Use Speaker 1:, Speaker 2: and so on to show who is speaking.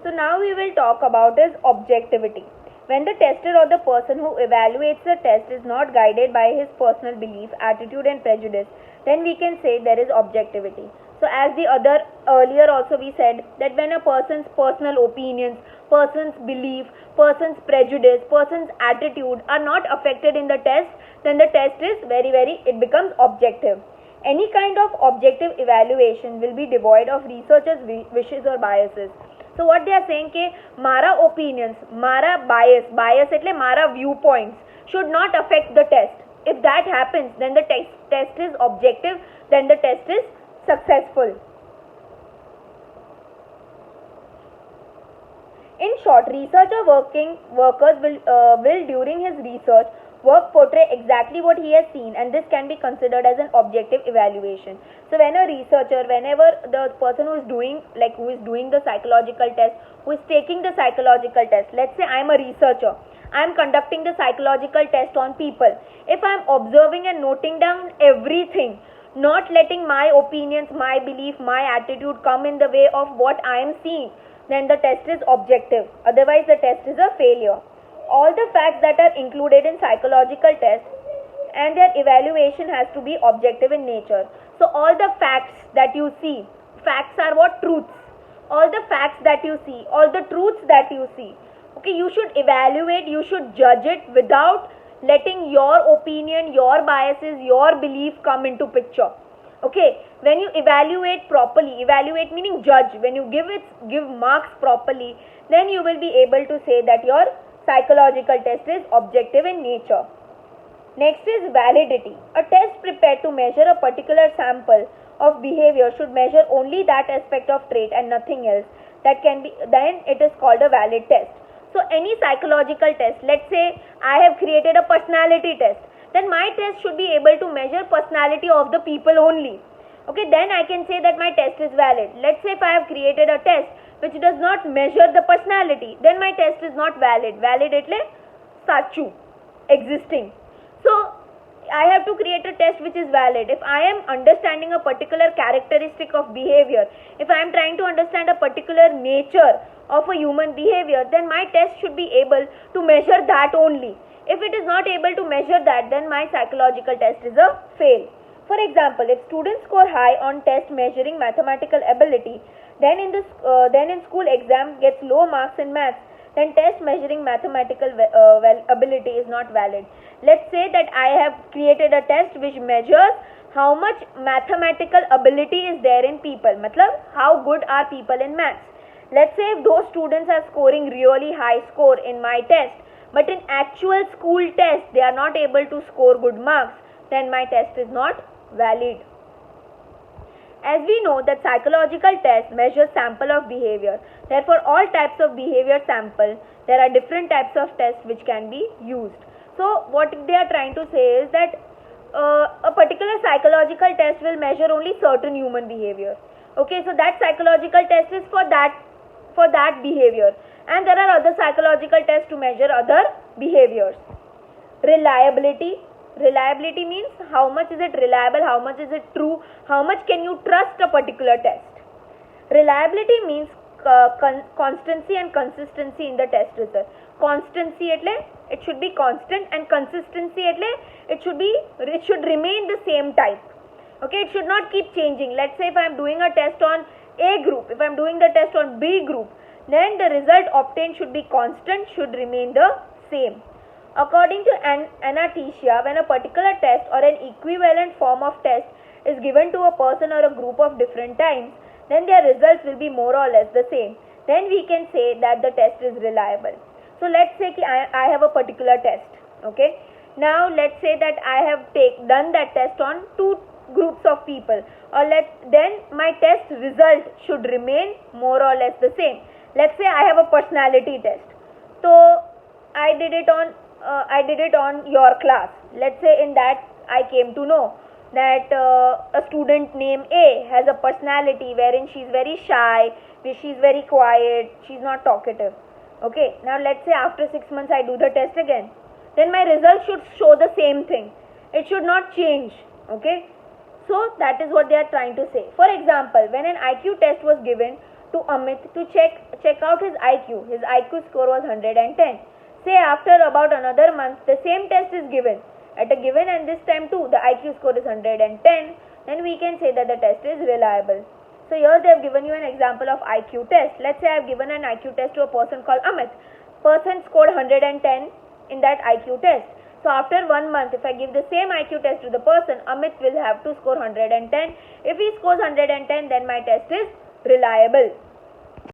Speaker 1: So now we will talk about is objectivity. When the tester or the person who evaluates the test is not guided by his personal belief, attitude and prejudice, then we can say there is objectivity. So as the other earlier also we said that when a person's personal opinions, person's belief, person's prejudice, person's attitude are not affected in the test, then the test is it becomes objective. Any kind of objective evaluation will be devoid of researchers' wishes or biases. So what they are saying ke mara opinions, mara bias એટલે mara viewpoints should not affect the test. If that happens, then the test is objective, then the test is successful. In short, workers will during his research work portray exactly what he has seen, and this can be considered as an objective evaluation. So when a researcher, whenever the person who is doing the psychological test, who is taking the psychological test, let's say I am a researcher, I am conducting the psychological test on people. If I am observing and noting down everything, not letting my opinions, my belief, my attitude come in the way of what I am seeing, then the test is objective. Otherwise the test is a failure. All the facts that are included in psychological tests and their evaluation has to be objective in nature. So all the facts that you see, facts are what? Truths. All the facts that you see, all the truths that you see, okay, you should evaluate, you should judge it without letting your opinion, your biases, your belief come into picture. Okay, when you evaluate properly, evaluate meaning judge, when you give marks properly, then you will be able to say that your psychological test is objective in nature. Next is validity. A test prepared to measure a particular sample of behavior should measure only that aspect of trait and nothing else. Then it is called a valid test. So any psychological test, let's say I have created a personality test, then my test should be able to measure personality of the people only. Okay, then I can say that my test is valid. Let's say if I have created a test which does not measure the personality, then my test is not valid. Valid એટલે સાચું, existing. So I have to create a test which is valid. If I am understanding a particular characteristic of behavior, if I am trying to understand a particular nature of a human behavior, then my test should be able to measure that only. If it is not able to measure that, then my psychological test is a fail. For example, if students score high on test measuring mathematical ability, then in school exam gets low marks in maths, then test measuring mathematical ability is not valid. Let's say that I have created a test which measures how much mathematical ability is there in people, matlab how good are people in maths. Let's say if those students are scoring really high score in my test, but in actual school test they are not able to score good marks, then my test is not valid. As we know that psychological test measures sample of behavior, therefore all types of behavior sample, there are different types of tests which can be used. So what they are trying to say is that a particular psychological test will measure only certain human behavior. Okay, so that psychological test is for that behavior, and there are other psychological tests to measure other behaviors. Reliability means how much is it reliable, how much is it true, how much can you trust a particular test. Reliability means constancy and consistency in the test result. Constancy એટલે it should be constant, and consistency એટલે it should remain the same type. Okay, it should not keep changing. Let's say if I am doing a test on A group, if I am doing the test on B group, then the result obtained should be constant, should remain the same. According to Anastasia, when a particular test or an equivalent form of test is given to a person or a group of different times, then their results will be more or less the same. Then we can say that the test is reliable. So let's say I have a particular test. Okay. Now let's say that I have done that test on two groups of people, then my test result should remain more or less the same. Let's say I have a personality test. So I did it on your class. Let's say in that I came to know that a student named A has a personality wherein she is very shy, she is very quiet, she is not talkative. Okay, now let's say after 6 months I do the test again. Then my result should show the same thing. It should not change. Okay, so that is what they are trying to say. For example, when an IQ test was given to Amit to check out his IQ. His IQ score was 110. Say after about another month, the same test is given. At a given and this time too, the IQ score is 110. Then we can say that the test is reliable. So here they have given you an example of IQ test. Let's say I have given an IQ test to a person called Amit. Person scored 110 in that IQ test. So after 1 month, if I give the same IQ test to the person, Amit will have to score 110. If he scores 110, then my test is reliable.